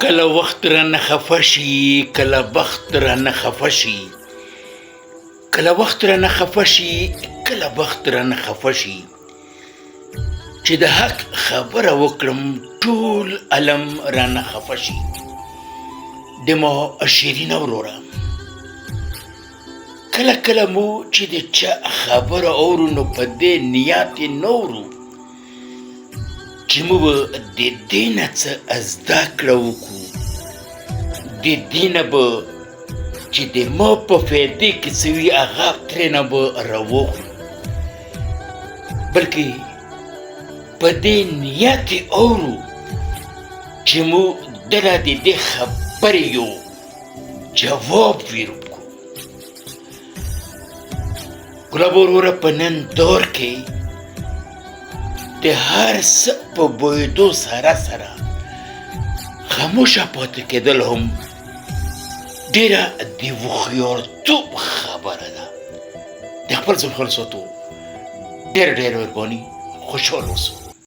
کله وخت رانه خفه شي، کله بخت رانه خفه شي، کله وخت رانه خفه شي، کله بخت رانه خفه شي، چې د حق خبره وکړم ټول علم رانه خفه شي. د ما شیرینه وروره، کله کله مو چې د چا خبره اورو نو په دې نیت یې نه اورو چې موږ د دې نه څه زده کړه وکړو، د دې نه به چې د ما په فایدې کې څه وي هغه ترېنه به راواخلو، بلکې په دې نیت یې اورو چې موږ دله د دې خبرې یو جواب ویرو. ګلاب وروره په نن دور کې د هر څه په بویدو سره سره خاموشه پاتې کېدل هم ډېره د هوښیارتوب خبره ده. د خپل ځان خپل ساتو. ډېره ډېره مهرباني، خوشحال اوسو.